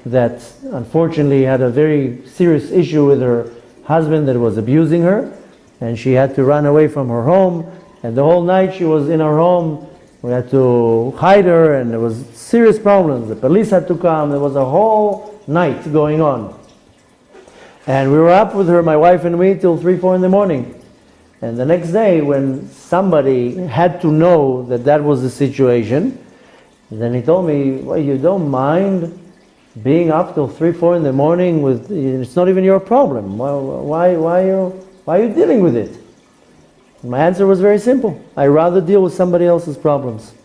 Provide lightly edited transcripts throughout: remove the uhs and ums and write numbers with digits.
that unfortunately had a very serious issue with her husband that was abusing her, and she had to run away from her home, and the whole night she was in our home. We had to hide her, and there was serious problems. The police had to come. There was a whole night going on. And we were up with her, my wife and me, till 3, 4 in the morning. And the next day, when somebody had to know that that was the situation, then he told me, well, you don't mind being up till 3, 4 in the morning with, it's not even your problem. Why are you dealing with it? My answer was very simple. I'd rather deal with somebody else's problems.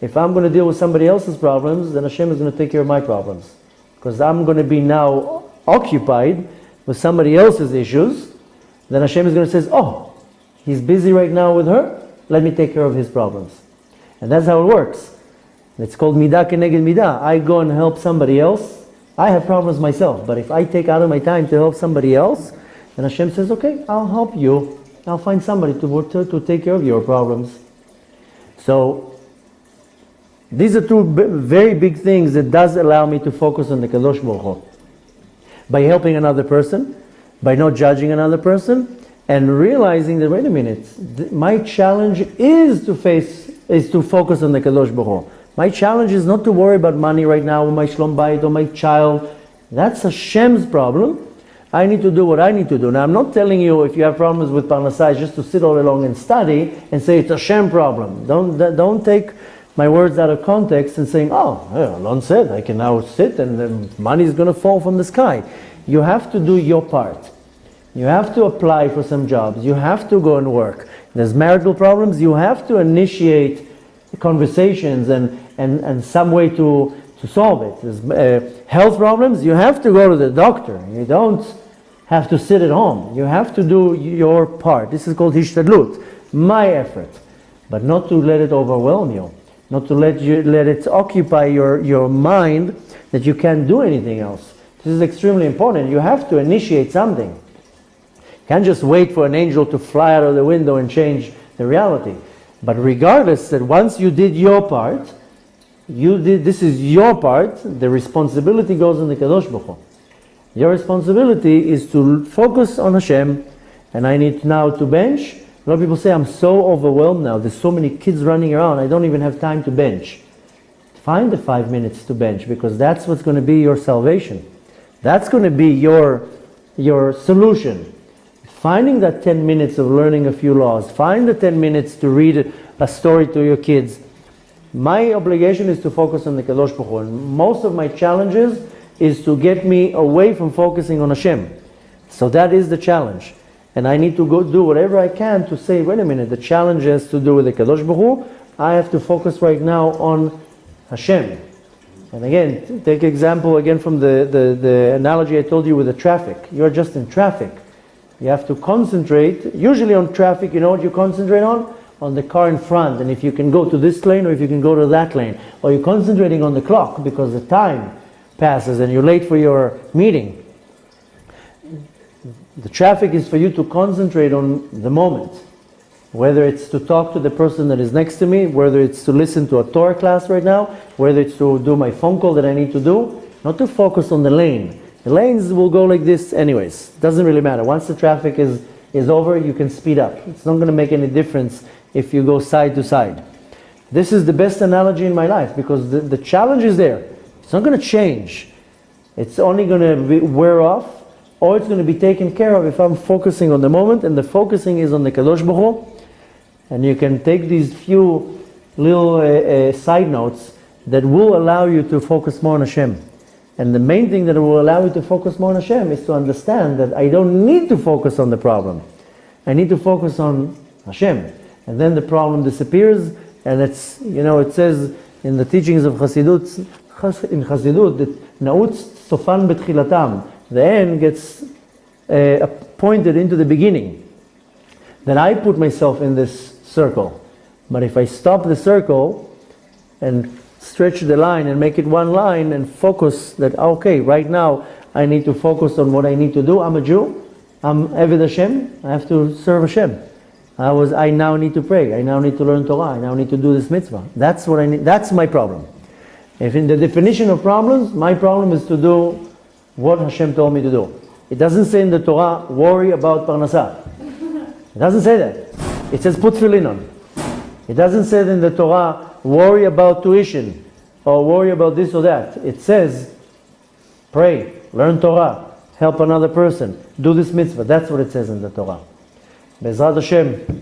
If I'm going to deal with somebody else's problems, then Hashem is going to take care of my problems. Because I'm going to be now occupied with somebody else's issues, then Hashem is going to say, oh, he's busy right now with her, let me take care of his problems. And that's how it works. It's called midah keneged midah. I go and help somebody else. I have problems myself, but if I take out of my time to help somebody else, then Hashem says, okay, I'll help you. I'll find somebody to take care of your problems. So, these are two very big things that does allow me to focus on the Kadosh Baruch Hu. By helping another person, by not judging another person, and realizing that, wait a minute, my challenge is to focus on the Kadosh Baruch Hu. My challenge is not to worry about money right now, or my shlom bayit, or my child. That's Hashem's problem. I need to do what I need to do. Now, I'm not telling you if you have problems with parnasai just to sit all along and study and say it's a Hashem problem. Don't take my words out of context and saying, oh, Alon said I can now sit and the money is going to fall from the sky. You have to do your part. You have to apply for some jobs. You have to go and work. There's marital problems. You have to initiate conversations and some way to solve it. There's health problems. You have to go to the doctor. You don't have to sit at home. You have to do your part. This is called hishtadlut, my effort. But not to let it overwhelm you. Not to let it occupy your mind that you can't do anything else. This is extremely important. You have to initiate something. You can't just wait for an angel to fly out of the window and change the reality. But regardless, that once you did your part, this is your part, the responsibility goes on the Kadosh Baruch Hu. Your responsibility is to focus on Hashem, and I need now to bench. A lot of people say, I'm so overwhelmed now, there's so many kids running around, I don't even have time to bench. Find the 5 minutes to bench, because that's what's going to be your salvation. That's going to be your solution. Finding that 10 minutes of learning a few laws, find the 10 minutes to read a story to your kids. My obligation is to focus on the Kadosh Baruch Hu, and most of my challenges is to get me away from focusing on Hashem. So that is the challenge. And I need to go do whatever I can to say, wait a minute, the challenge has to do with the Kadosh Baruch Hu. I have to focus right now on Hashem. And again, take example again from the analogy I told you with the traffic. You're just in traffic. You have to concentrate. Usually on traffic, you know what you concentrate on? On the car in front. And if you can go to this lane or if you can go to that lane. Or you're concentrating on the clock because the time passes and you're late for your meeting. The traffic is for you to concentrate on the moment. Whether it's to talk to the person that is next to me, whether it's to listen to a Torah class right now, whether it's to do my phone call that I need to do, not to focus on the lane. The lanes will go like this anyways. Doesn't really matter. Once the traffic is over, you can speed up. It's not going to make any difference if you go side to side. This is the best analogy in my life because the challenge is there. It's not going to change. It's only going to wear off, or it's going to be taken care of if I'm focusing on the moment, and the focusing is on the Kadosh Baruch Hu. And you can take these few little side notes that will allow you to focus more on Hashem. And the main thing that will allow you to focus more on Hashem is to understand that I don't need to focus on the problem. I need to focus on Hashem. And then the problem disappears, and it's, it says in the teachings of Chassidut, that Na'ut Sofan Betchilatam, the end gets pointed into the beginning. That I put myself in this circle. But if I stop the circle and stretch the line and make it one line and focus that, okay, right now I need to focus on what I need to do. I'm a Jew. I'm Eved Hashem. I have to serve Hashem. I now need to pray. I now need to learn Torah. I now need to do this mitzvah. That's what I need. That's my problem. If in the definition of problems, my problem is to do what Hashem told me to do. It doesn't say in the Torah, worry about parnasah. It doesn't say that. It says put tefillin on. It doesn't say in the Torah, worry about tuition, or worry about this or that. It says, pray, learn Torah, help another person, do this mitzvah. That's what it says in the Torah. Be'ezrat Hashem,